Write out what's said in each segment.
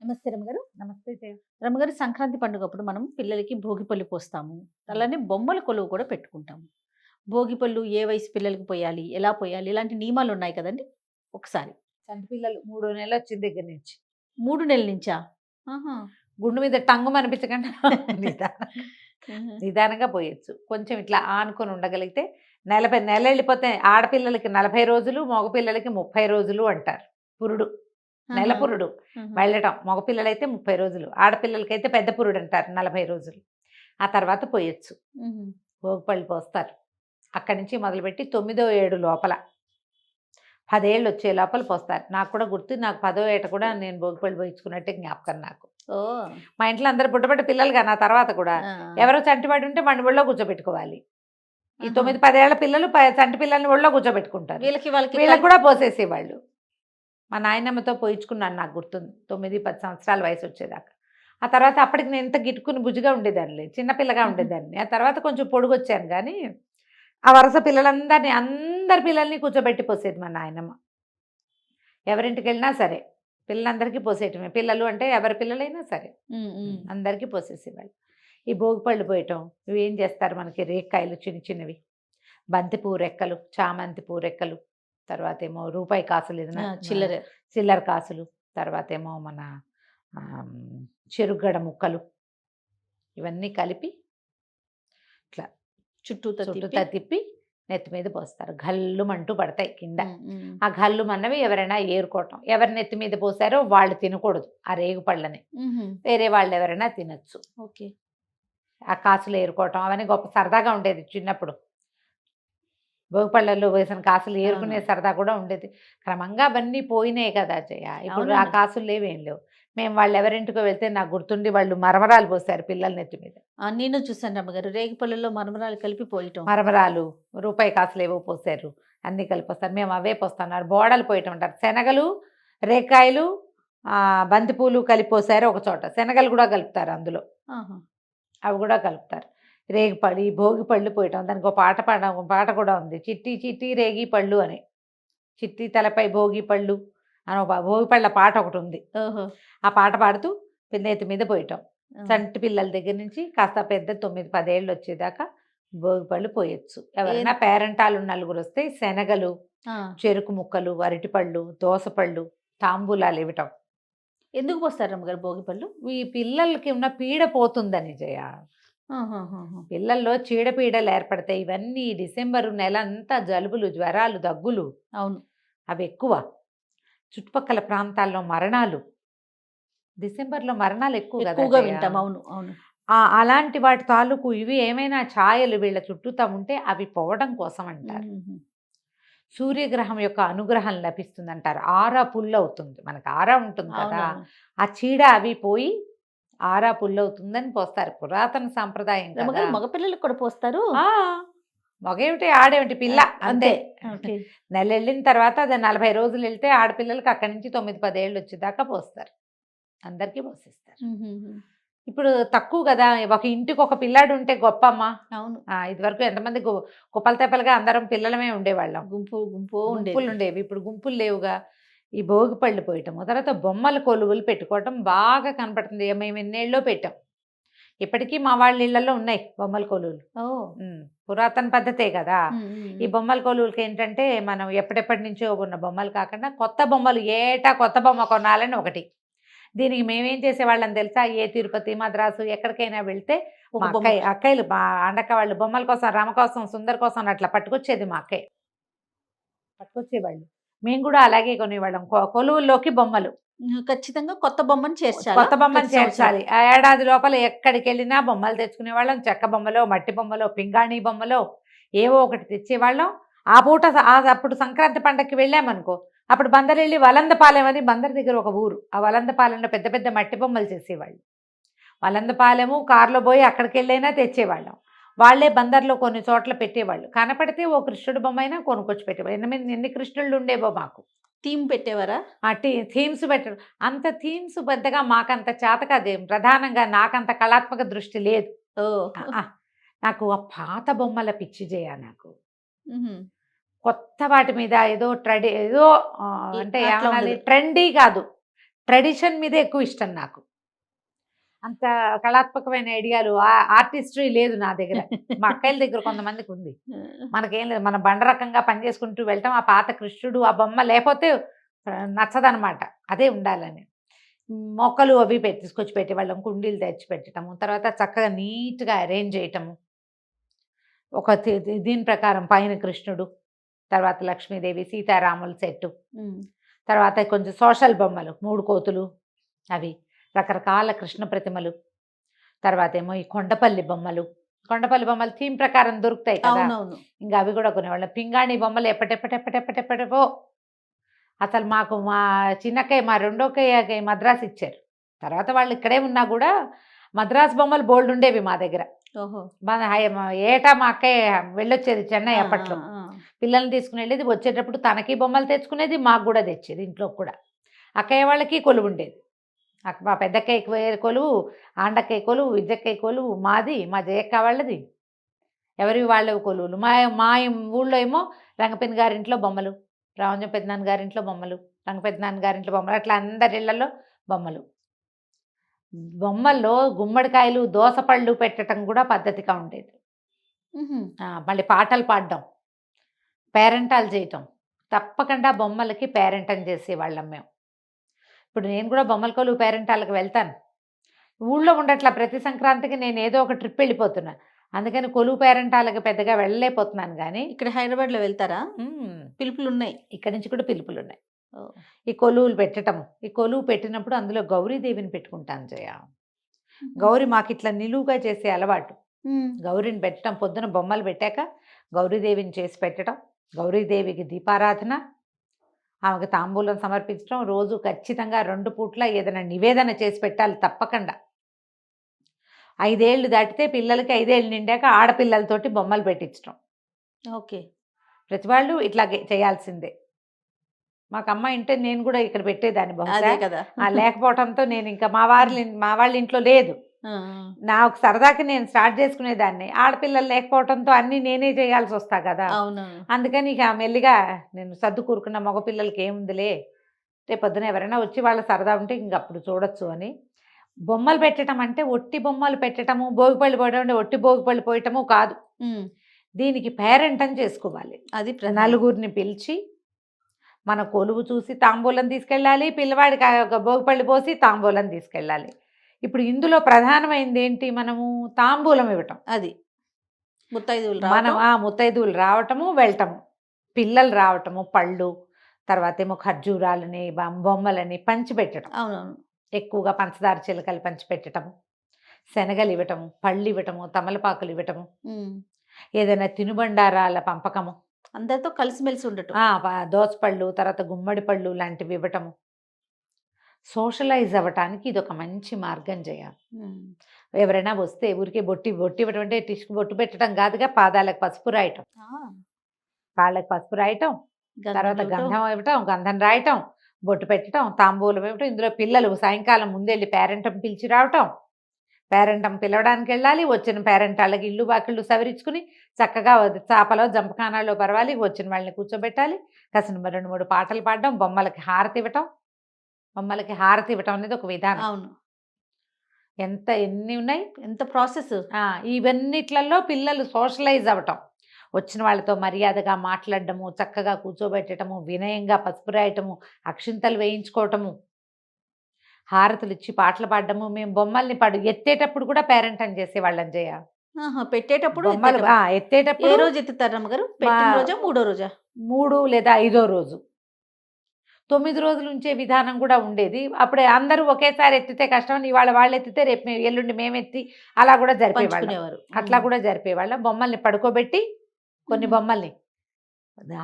నమస్తే రమగారు. నమస్తే జయ. రమగారు, సంక్రాంతి పండుగప్పుడు మనం పిల్లలకి భోగిపళ్ళు పోస్తాము. అలానే బొమ్మల కొలువు కూడా పెట్టుకుంటాము. భోగిపళ్ళు ఏ వయసు పిల్లలకి పోయాలి, ఎలా పోయాలి, ఇలాంటి నియమాలు ఉన్నాయి కదండి. ఒకసారి చంటి పిల్లలు 3 నెలలు వచ్చిన దగ్గర నుంచి 3 నెలల నుంచా? ఆహా. గుండు మీద టంగు అనిపించకుండా నిదానంగా పోయొచ్చు. కొంచెం ఇట్లా ఆనుకొని ఉండగలిగితే నెల వెళ్ళిపోతే ఆడపిల్లలకి 40 రోజులు, మగపిల్లలకి 30 రోజులు అంటారు. పురుడు, నెల పురుడు వెళ్ళటం. మగపిల్లలైతే 30 రోజులు, ఆడపిల్లలకైతే పెద్ద పురుడు అంటారు 40 రోజులు. ఆ తర్వాత పోయొచ్చు. భోగిపళ్ళు పోస్తారు. అక్కడి నుంచి మొదలుపెట్టి 9వ ఏడు లోపల 10 ఏళ్ళు వచ్చే లోపల పోస్తారు. నాకు కూడా గుర్తు, నాకు 10వ ఏట కూడా నేను భోగిపళ్ళు పోయించుకున్నట్టే జ్ఞాపకం నాకు. మా ఇంట్లో అందరు పుట్టబడ్డ పిల్లలుగా నా తర్వాత కూడా ఎవరో చంటివాడు ఉంటే వాడిని ఒళ్ళో కూర్చోబెట్టుకోవాలి. ఈ 9-10 ఏళ్ల పిల్లలు చంటి పిల్లల్ని ఒళ్ళో కూర్చోబెట్టుకుంటారు. వీళ్ళకి కూడా పోసేసేవాళ్ళు. మా నాయనమ్మతో పోయించుకున్నాను, నాకు గుర్తుంది. 9-10 సంవత్సరాల వయసు వచ్చేదాకా. ఆ తర్వాత అప్పటికి నేను ఇంత గిట్టుకుని బుజ్జిగా ఉండేదాన్ని, చిన్నపిల్లగా ఉండేదాన్ని. ఆ తర్వాత కొంచెం పొడుగొచ్చాను. కానీ ఆ వరుస అందరి పిల్లల్ని కూర్చోబెట్టి పోసేది మా నాయనమ్మ. ఎవరింటికి వెళ్ళినా సరే పిల్లలందరికీ పోసేయటమే. పిల్లలు అంటే ఎవరి పిల్లలైనా సరే అందరికీ పోసేసేవాళ్ళు. ఈ భోగిపళ్ళు పోయటం, ఇవి ఏం చేస్తారు, మనకి రేక్కాయలు చిన్న చిన్నవి, బంతిపూ రెక్కలు, చామంతి పూ రెక్కలు, తర్వాత ఏమో రూపాయి కాసులు, ఏదైనా చిల్లర కాసులు, తర్వాత ఏమో మన చెరుగడ ముక్కలు, ఇవన్నీ కలిపి ఇట్లా చుట్టూతా తిప్పి నెత్తి మీద పోస్తారు. గల్లుమంటూ పడతాయి కింద. ఆ గల్లుమన్నవి ఎవరైనా ఏరుకోవటం. ఎవరి నెత్తి మీద పోసారో వాళ్ళు తినకూడదు ఆ రేగు పళ్ళని, వేరే వాళ్ళు ఎవరైనా తినచ్చు. ఓకే. ఆ కాసులు ఏరుకోవటం అవన్నీ గొప్ప సరదాగా ఉండేది చిన్నప్పుడు. భోగిపళ్ళల్లో వేసిన కాసులు ఏరుకునే సరదా కూడా ఉండేది. క్రమంగా అవన్నీ పోయినాయి కదా జయ. ఇప్పుడు ఆ కాసులు లేవేం లేవు. మేము వాళ్ళు ఎవరింటికో వెళ్తే నాకు గుర్తుండి వాళ్ళు మరమరాలు పోసారు పిల్లల నెత్తి మీద. నేను చూసాను రమ్మగారు, రేగిపళ్ళలో మరమరాలు కలిపి పోయటం. మరమరాలు, రూపాయి కాసులు ఏవో పోసారు, అన్నీ కలిపొస్తారు. మేము అవే పోస్తున్నారు. బోడలు పోయటం అంటారు. శనగలు, రేకాయలు, బంతిపూలు కలిపోసారు ఒక చోట. శనగలు కూడా కలుపుతారు అందులో, అవి కూడా కలుపుతారు. రేగిపళ్ళు, ఈ భోగి పళ్ళు పోయటం. దానికి ఒక పాట కూడా ఉంది, చిట్టి చిట్టి రేగి పళ్ళు అని. చిట్టి తలపై భోగి పళ్ళు అని ఒక భోగి పళ్ళ పాట ఒకటి ఉంది. ఆ పాట పాడుతూ నెత్తి మీద పోయటం. చంటి పిల్లల దగ్గర నుంచి కాస్త పెద్ద 9-10 ఏళ్ళు వచ్చేదాకా భోగి పళ్ళు పోయొచ్చు. ఎవరైనా పేరెంటాలు నలుగురు వస్తే శనగలు, చెరుకు ముక్కలు, అరటిపళ్ళు, దోసపళ్ళు, తాంబూలాలు ఇవ్వటం. ఎందుకు పోస్తారు రమ్మగారు భోగిపళ్ళు? ఈ పిల్లలకి ఉన్న పీడ పోతుందని జయ. పిల్లల్లో చీడపీడలు ఏర్పడతాయి. ఇవన్నీ డిసెంబర్ నెల అంతా జలుబులు, జ్వరాలు, దగ్గులు. అవును, అవి ఎక్కువ. చుట్టుపక్కల ప్రాంతాల్లో మరణాలు, డిసెంబర్లో మరణాలు ఎక్కువగా వింటాం. అవును అవును. అలాంటి వాటి తాలూకు ఇవి ఏమైనా ఛాయలు వీళ్ళ చుట్టూతా ఉంటే అవి పోవడం కోసం అంటారు. సూర్యగ్రహం యొక్క అనుగ్రహం లభిస్తుంది అంటారు. ఆరా పుల్లు అవుతుంది, మనకు ఆరా ఉంటుంది కదా, ఆ చీడ అవి పోయి ఆరా పుల్లు అవుతుందని పోస్తారు. పురాతన సాంప్రదాయం కదా. మగపిల్లలకు కూడా పోస్తారు. మగేమిటి ఆడేమిటి పిల్ల అంతే. నెల వెళ్ళిన తర్వాత అది 40 రోజులు వెళ్తే ఆడపిల్లలకి అక్కడి నుంచి 9-10 ఏళ్ళు వచ్చేదాకా పోస్తారు. అందరికీ పోసేస్తారు. ఇప్పుడు తక్కువ కదా, ఒక ఇంటికి ఒక పిల్లాడు ఉంటే గొప్ప అమ్మా. అవును. ఇదివరకు ఎంతమంది కుప్పలు తెప్పలుగా అందరం పిల్లలమే ఉండేవాళ్ళం. గుంపులు ఉండేవి. ఇప్పుడు గుంపులు లేవుగా. ఈ భోగి పళ్ళు పోయటము, తర్వాత బొమ్మల కొలువులు పెట్టుకోవటం బాగా కనపడుతుంది. మేము ఎన్నేళ్ళలో పెట్టాం. ఇప్పటికీ మా వాళ్ళ ఇళ్లలో ఉన్నాయి బొమ్మల కొలువులు. పురాతన పద్ధతే కదా. ఈ బొమ్మల కొలువులకి ఏంటంటే మనం ఎప్పటి నుంచో ఉన్న బొమ్మలు కాకుండా కొత్త బొమ్మలు, ఏటా కొత్త బొమ్మ కొనాలని ఒకటి. దీనికి మేమేం చేసేవాళ్ళని తెలుసా, ఏ తిరుపతి, మద్రాసు ఎక్కడికైనా వెళ్తే అక్కయ్యలు, మా అండక్క వాళ్ళు బొమ్మల కోసం, రమ కోసం, సుందర్ కోసం అట్లా పట్టుకొచ్చేది. మా అక్కయ్య పట్టుకొచ్చేవాళ్ళు. మేము కూడా అలాగే కొనేవాళ్ళం. కొలువుల్లోకి బొమ్మలు ఖచ్చితంగా కొత్త బొమ్మను చేర్చాలి. కొత్త బొమ్మను చేర్చాలి. ఆ ఏడాది లోపల ఎక్కడికి వెళ్ళినా బొమ్మలు తెచ్చుకునేవాళ్ళం. చెక్క బొమ్మలో, మట్టి బొమ్మలో, పింగాణి బొమ్మలో ఏవో ఒకటి తెచ్చేవాళ్ళం. ఆ పూట అప్పుడు సంక్రాంతి పండగకి వెళ్ళామనుకో, అప్పుడు బందరు వెళ్ళి వలందపాలెం అని, బందర్ దగ్గర ఒక ఊరు, ఆ వలందపాలెంలో పెద్ద పెద్ద మట్టి బొమ్మలు చేసేవాళ్ళు. వలందపాలెము కారులో పోయి అక్కడికి వెళ్ళైనా తెచ్చేవాళ్ళం. వాళ్ళే బందర్లో కొన్ని చోట్ల పెట్టేవాళ్ళు. కనపడితే ఓ కృష్ణుడు బొమ్మ అయినా కొనుక్కొచ్చి పెట్టేవాళ్ళు. ఎన్ని కృష్ణుళ్ళు ఉండేవో మాకు. థీమ్ పెట్టేవారా? థీమ్స్ పెట్టడం. అంత థీమ్స్ పెద్దగా మాకంత చేత కాదేం. ప్రధానంగా నాకంత కళాత్మక దృష్టి లేదు. నాకు ఆ పాత బొమ్మల పిచ్చి చేయ. నాకు కొత్త వాటి మీద ఏదో అంటే ట్రెండీ కాదు, ట్రెడిషన్ మీద ఎక్కువ ఇష్టం నాకు. అంత కళాత్మకమైన ఐడియాలు ఆర్టిస్ట్రీ లేదు నా దగ్గర. మా అక్కయ్యల దగ్గర కొంతమందికి ఉంది. మనకేం లేదు, మనం బండ రకంగా పని చేసుకుంటూ వెళ్తాం. ఆ పాత కృష్ణుడు ఆ బొమ్మ లేకపోతే నచ్చదనమాట, అదే ఉండాలని. మొక్కలు అవి తీసుకొచ్చి పెట్టేవాళ్ళం, కుండీలు తెచ్చి పెట్టడము, తర్వాత చక్కగా నీట్గా అరేంజ్ చేయటము. ఒక దీని ప్రకారం పైన కృష్ణుడు, తర్వాత లక్ష్మీదేవి, సీతారాముల సెట్టు, తర్వాత కొంచెం సోషల్ బొమ్మలు, 3 కోతులు, అవి రకరకాల కృష్ణ ప్రతిమలు, తర్వాత ఏమో ఈ కొండపల్లి బొమ్మలు థీమ్ ప్రకారం దొరుకుతాయి కదా, అవునవును. ఇంకా అవి కూడా కొనేవాళ్ళం. పింగాణి బొమ్మలు ఎప్పటెప్పటెప్పటెప్పటెప్పటెప్పో. అసలు మాకు మా చిన్నక్కయ్య, మా రెండోకయ్య మద్రాసు ఇచ్చారు. తర్వాత వాళ్ళు ఇక్కడే ఉన్నా కూడా మద్రాసు బొమ్మలు బోల్డ్ ఉండేవి మా దగ్గర. ఓహో. ఏటా మా అక్కయ్య వెళ్ళొచ్చేది చెన్నై అప్పట్లో. పిల్లల్ని తీసుకుని వెళ్ళేది, వచ్చేటప్పుడు తనకి బొమ్మలు తెచ్చుకునేది, మాకు కూడా తెచ్చేది, ఇంట్లో కూడా. అక్కయ్య వాళ్ళకి కొలువు ఉండేది. మా పెద్దక్కయ్యకి వేరే కొలువు, ఆండక్కయ్య కొలువు, విద్యక్కయ్య కొలువు, మాది, మా జయక్క వాళ్ళది, ఎవరివి వాళ్ళవి కొలువులు. మా ఊళ్ళో ఏమో రంగపెద్ద గారింట్లో బొమ్మలు, రామంజం పెద్దనాన్న గారింట్లో బొమ్మలు, రంగపెద్దనాన్న గారింట్లో బొమ్మలు, అట్లా అందరి ఇళ్లలో బొమ్మలు. బొమ్మల్లో గుమ్మడికాయలు, దోసపళ్ళు పెట్టడం కూడా పద్ధతిగా ఉండేది. మళ్ళీ పాటలు పాడడం, పేరెంటాలు చేయటం, తప్పకుండా బొమ్మలకి పేరెంటం చేసేవాళ్ళం మేము. ఇప్పుడు నేను కూడా బొమ్మల కొలువు పేరెంటాలకు వెళ్తాను. ఊళ్ళో ఉండట్లా, ప్రతి సంక్రాంతికి నేను ఏదో ఒక ట్రిప్ వెళ్ళిపోతున్నా, అందుకని కొలువు పేరెంటాలకు పెద్దగా వెళ్ళలేకపోతున్నాను. కానీ ఇక్కడ హైదరాబాద్లో వెళ్తారా? పిలుపులు ఉన్నాయి, ఇక్కడి నుంచి కూడా పిలుపులు ఉన్నాయి. ఈ కొలువులు పెట్టటము, ఈ కొలువు పెట్టినప్పుడు అందులో గౌరీదేవిని పెట్టుకుంటాను జయ. గౌరీ మాకు ఇట్లా నిలువుగా చేసే అలవాటు. గౌరీని పెట్టడం, పొద్దున బొమ్మలు పెట్టాక గౌరీదేవిని చేసి పెట్టడం, గౌరీదేవికి దీపారాధన, ఆమెకు తాంబూలం సమర్పించడం, రోజు ఖచ్చితంగా 2 పూట్ల ఏదైనా నివేదన చేసి పెట్టాలి తప్పకుండా. 5 ఏళ్ళు దాటితే పిల్లలకి 5 ఏళ్ళు నిండాక ఆడపిల్లలతోటి బొమ్మలు పెట్టించడం. ఓకే. ప్రతి వాళ్ళు ఇట్లాగే చేయాల్సిందే. మాకు అమ్మాయి ఉంటే నేను కూడా ఇక్కడ పెట్టేదాన్ని బహుశా. కదా. లేకపోవడంతో నేను ఇంకా మా వాళ్ళ ఇంట్లో లేదు. నాకు సరదాకి నేను స్టార్ట్ చేసుకునేదాన్ని. ఆడపిల్లలు లేకపోవడంతో అన్నీ నేనే చేయాల్సి వస్తా కదా. అందుకని ఇక మెల్లిగా నేను సర్దు కూరుకున్న, మగపిల్లలకి ఏముందిలే, రేపు పొద్దున ఎవరైనా వచ్చి వాళ్ళ సరదా ఉంటే ఇంక అప్పుడు చూడొచ్చు అని. బొమ్మలు పెట్టడం అంటే ఒట్టి బొమ్మలు పెట్టడము, భోగిపళ్ళు పోయడం అంటే ఒట్టి భోగిపళ్ళు పోయటము కాదు. దీనికి పేరెంటం చేసుకోవాలి. అది నలుగురిని పిలిచి మన కొలువు చూసి తాంబూలం తీసుకెళ్ళాలి, పిల్లవాడికి భోగిపళ్ళు పోసి తాంబూలం తీసుకెళ్ళాలి. ఇప్పుడు ఇందులో ప్రధానమైనది ఏంటి, మనము తాంబూలం ఇవ్వటం. అది మనం ముత్తైదువులు రావటము, వెళ్ళటము, పిల్లలు రావటము, పళ్ళు, తర్వాత ఏమో ఖర్జూరాలని, బొమ్మలని పంచిపెట్టడం. అవునవును. ఎక్కువగా పంచదార చిలకలు పంచిపెట్టడము, శనగలు ఇవ్వటము, పళ్ళు ఇవ్వటము, తమలపాకులు ఇవ్వటము, ఏదైనా తినుబండారాల పంపకము, అందరితో కలిసిమెలిసి ఉండటం, దోసపళ్ళు, తర్వాత గుమ్మడి పళ్ళు లాంటివి ఇవ్వటము. సోషలైజ్ అవ్వటానికి ఇది ఒక మంచి మార్గం చేయాలి. ఎవరైనా వస్తే ఊరికే బొట్టి ఇవ్వటం అంటే టిష్కు బొట్టు పెట్టడం కాదుగా, పాదాలకు పసుపు రాయటం, కాళ్ళకి పసుపు రాయటం, తర్వాత గంధం ఇవ్వటం, గంధం రాయటం, బొట్టు పెట్టడం, తాంబూలం ఇవ్వటం. ఇందులో పిల్లలు సాయంకాలం ముందెళ్ళి పేరెంటం పిలిచి రావటం, పేరెంటం పిలవడానికి వెళ్ళాలి, వచ్చిన పేరెంటాళ్ళకి ఇల్లు వాకిళ్ళు సవరించుకుని చక్కగా చాపలో జంపకానాల్లో పర్వాలి, వచ్చిన వాళ్ళని కూర్చోబెట్టాలి, కాసిన 2-3 పాటలు పాడడం, బొమ్మలకి హారతి ఇవ్వటం. బొమ్మలకి హారతి ఇవ్వటం అనేది ఒక విధానం. అవును. ఎన్ని ఉన్నాయి, ఎంత ప్రాసెస్. ఇవన్నిట్లలో పిల్లలు సోషలైజ్ అవ్వటం, వచ్చిన వాళ్ళతో మర్యాదగా మాట్లాడటము, చక్కగా కూర్చోబెట్టడము, వినయంగా పసుపు రాయటము, అక్షింతలు వేయించుకోవటము, హారతులు ఇచ్చి పాటలు పాడడము. మేము బొమ్మల్ని ఎత్తేటప్పుడు కూడా పేరెంటం చేసేవాళ్ళం జయ. పెట్టేటప్పుడు ఎత్తేటప్పుడు ఏ రోజు ఎత్తుతారు అమ్మగారు? రోజా, 3వ రోజా? 3 లేదా 5వ రోజు. 9 రోజులు ఉంచే విధానం కూడా ఉండేది. అప్పుడే అందరూ ఒకేసారి ఎత్తితే కష్టం, ఇవాళ వాళ్ళు ఎత్తితే రేపు ఎల్లుండి మేమెత్తి అలా కూడా జరిపేవాళ్ళు. అట్లా కూడా జరిపేవాళ్ళం. బొమ్మల్ని పడుకోబెట్టి కొన్ని బొమ్మల్ని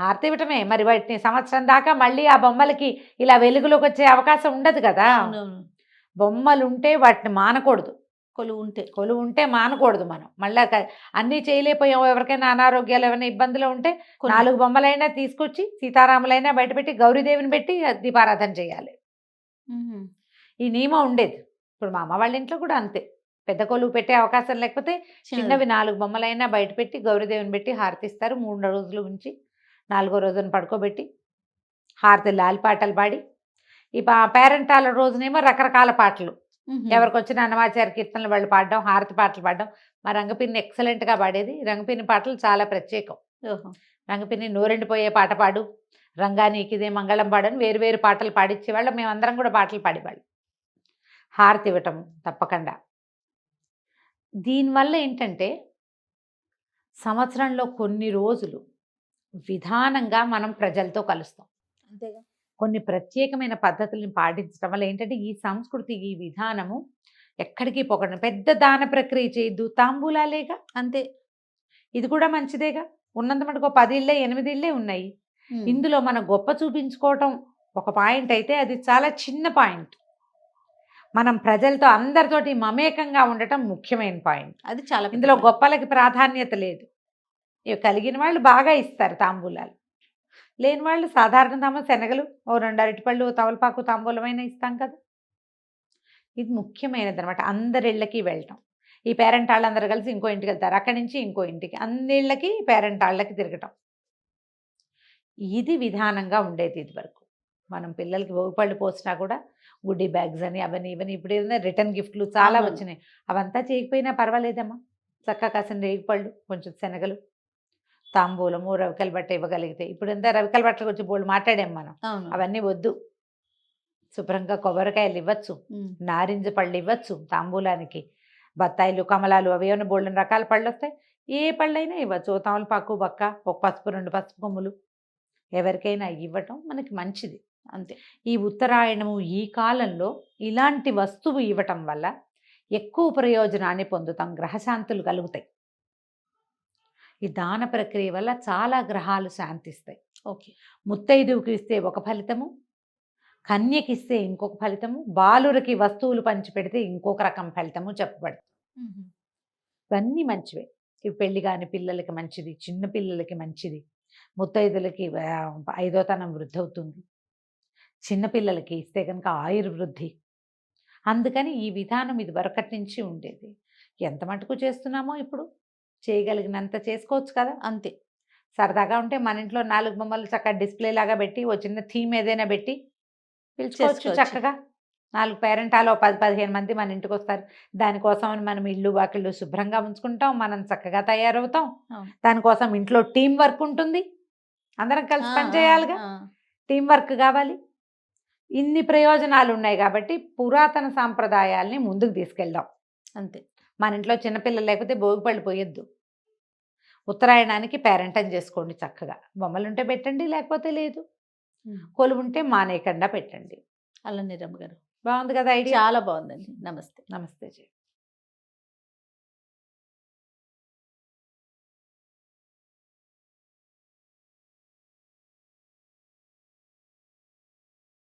హారతి ఇవ్వటమే. మరి వాటిని సంవత్సరం దాకా మళ్ళీ ఆ బొమ్మలకి ఇలా వెలుగులోకి వచ్చే అవకాశం ఉండదు కదా. బొమ్మలు ఉంటే వాటిని మానకూడదు, కొలువు ఉంటే మానకూడదు. మనం మళ్ళీ అన్నీ చేయలేకపోయాం, ఎవరికైనా అనారోగ్యాలు ఏమైనా ఇబ్బందులు ఉంటే 4 బొమ్మలైనా తీసుకొచ్చి సీతారాములైనా బయటపెట్టి గౌరీదేవిని పెట్టి దీపారాధన చేయాలి. ఈ నియమం ఉండేది. ఇప్పుడు మా అమ్మ వాళ్ళ ఇంట్లో కూడా అంతే. పెద్ద కొలువు పెట్టే అవకాశం లేకపోతే చిన్నవి 4 బొమ్మలైనా బయట పెట్టి గౌరీదేవిని పెట్టి హారతిస్తారు. 3 రోజులు ఉంచి 4వ రోజున పడుకోబెట్టి హారతి లాలిపాటలు పాడి ఈ పేరెంటాల రోజునేమో రకరకాల పాటలు, మ్మ్. ఎవరికి వచ్చిన అన్నమాచార్య కీర్తనలు వాళ్ళు పాడడం, హారతి పాటలు పాడడం. మా రంగపిన్ని ఎక్సలెంట్గా పాడేది. రంగపిన్ని పాటలు చాలా ప్రత్యేకం. ఓహో. రంగపిన్ని నోరెండిపోయే పాట పాడు, రంగా నీకిదే మంగళం పాడని వేరు వేరు పాటలు పాడిచ్చేవాళ్ళం. మేమందరం కూడా పాటలు పాడేవాళ్ళం. హారతి ఇవ్వటం తప్పకుండా. దీనివల్ల ఏంటంటే సంవత్సరంలో కొన్ని రోజులు విధానంగా మనం ప్రజలతో కలుస్తాం. అంతేగా. కొన్ని ప్రత్యేకమైన పద్ధతుల్ని పాటించడం వల్ల ఏంటంటే ఈ సంస్కృతి, ఈ విధానము ఎక్కడికి పోకండి. పెద్ద దాన ప్రక్రియ చేయొద్దు, తాంబూలాలేగా, అంతే. ఇది కూడా మంచిదేగా. ఉన్నంత మటుకు 10 ఇళ్ళే 8 ఇళ్ళే ఉన్నాయి. మ్మ్. ఇందులో మన గొప్ప చూపించుకోవటం ఒక పాయింట్ అయితే అది చాలా చిన్న పాయింట్. మనం ప్రజలతో అందరితోటి మమేకంగా ఉండటం ముఖ్యమైన పాయింట్. అది చాలా పెద్ద ఇందులో point. గొప్పలకి ప్రాధాన్యత లేదు. ఇక కలిగిన వాళ్ళు బాగా ఇస్తారు తాంబూలాలు, లేని వాళ్ళు సాధారణంగా శనగలు, ఓ 2 అరటిపళ్ళు, తవలపాకు తాంబూలమైన ఇస్తాం కదా. ఇది ముఖ్యమైనది అనమాట. అందరి ఇళ్ళకి వెళ్ళటం. ఈ పేరెంట్ వాళ్ళందరూ కలిసి ఇంకో ఇంటికి వెళ్తారు, అక్కడి నుంచి ఇంకో ఇంటికి, అన్ని ఇళ్ళకి పేరెంట్ వాళ్ళకి తిరగటం. ఇది విధానంగా ఉండేది ఇది వరకు. మనం పిల్లలకి భోగిపళ్ళు పోసినా కూడా గుడ్డీ బ్యాగ్స్ అని అవన్నీ ఇవన్నీ, ఇప్పుడు ఏదైనా రిటర్న్ గిఫ్ట్లు చాలా అవును. వచ్చినాయి. అవంతా చేయకపోయినా పర్వాలేదమ్మా. చక్కగా కాసిన రేగిపళ్ళు, కొంచెం శనగలు, తాంబూలము, రవికల బట్ట ఇవ్వగలిగితే. ఇప్పుడు ఎంత రవికల బట్టలు వచ్చి బోళ్ళు మాట్లాడాం మనం. అవును. అవన్నీ వద్దు. శుభ్రంగా కొబ్బరికాయలు ఇవ్వచ్చు, మ్మ్. నారింజ పళ్ళు ఇవ్వచ్చు తాంబూలానికి, బత్తాయిలు, కమలాలు, అవి ఏమైనా బోళ్ళని రకాల పళ్ళు వస్తాయి. ఏ పళ్ళైనా ఇవ్వచ్చు. ఓ తమలపాకు, బక్క, ఒక పసుపు, 2 పసుపు కొమ్ములు, ఎవరికైనా ఇవ్వటం మనకి మంచిది. అంతే. ఈ ఉత్తరాయణము ఈ కాలంలో ఇలాంటి వస్తువు ఇవ్వటం వల్ల ఎక్కువ ప్రయోజనాన్ని పొందుతాం, గ్రహశాంతులు కలుగుతాయి. ఈ దాన ప్రక్రియ వల్ల చాలా గ్రహాలు శాంతిస్తాయి. ఓకే. ముత్తైదువుకి ఇస్తే ఒక ఫలితము, కన్యకి ఇస్తే ఇంకొక ఫలితము, బాలురికి వస్తువులు పంచిపెడితే ఇంకొక రకం ఫలితము చెప్పబడుతుంది. మ్మ్. ఇవన్నీ మంచివే. ఇవి పెళ్లి కాని పిల్లలకి మంచిది, చిన్న పిల్లలకి మంచిది, ముత్తైదులకి 5వ తనం వృద్ధి అవుతుంది, చిన్నపిల్లలకి ఇస్తే కనుక ఆయుర్వృద్ధి. అందుకని ఈ విధానం ఇది వరకటి నుంచి ఉండేది. ఎంత మటుకు చేస్తున్నామో ఇప్పుడు చేయగలిగినంత చేసుకోవచ్చు కదా. అంతే. సరదాగా ఉంటే మన ఇంట్లో 4 బొమ్మలు చక్కగా డిస్ప్లే లాగా పెట్టి, ఓ చిన్న థీమ్ ఏదైనా పెట్టి పిలుచుకోవచ్చు చేసుకోవచ్చు. చక్కగా. 4 పేరెంటాలు 10-15 మంది మన ఇంటికి వస్తారు. దానికోసం అని మనం ఇల్లు వాకిళ్ళు శుభ్రంగా ఉంచుకుంటాం, మనం చక్కగా తయారవుతాం. అవును. దానికోసం ఇంట్లో టీం వర్క్ ఉంటుంది, అందరం కలిసి ఆ, పని ఆ, చేయాలిగా, ఆ. టీం వర్క్ కావాలి. ఇన్ని ప్రయోజనాలు ఉన్నాయి కాబట్టి పురాతన సాంప్రదాయాల్ని ముందుకు తీసుకెళ్దాం. అంతే. మన ఇంట్లో చిన్నపిల్లలు లేకపోతే భోగిపళ్ళు పోయొద్దు. ఉత్తరాయణానికి పేరెంటం చేసుకోండి చక్కగా. బొమ్మలుంటే పెట్టండి, లేకపోతే లేదు. మ్మ్. కొలువుంటే మానేయకుండా పెట్టండి. అలా నిరమ్మ గారు బాగుంది కదా ఐడియా. చాలా బాగుందండి. నమస్తే. నమస్తే జీ.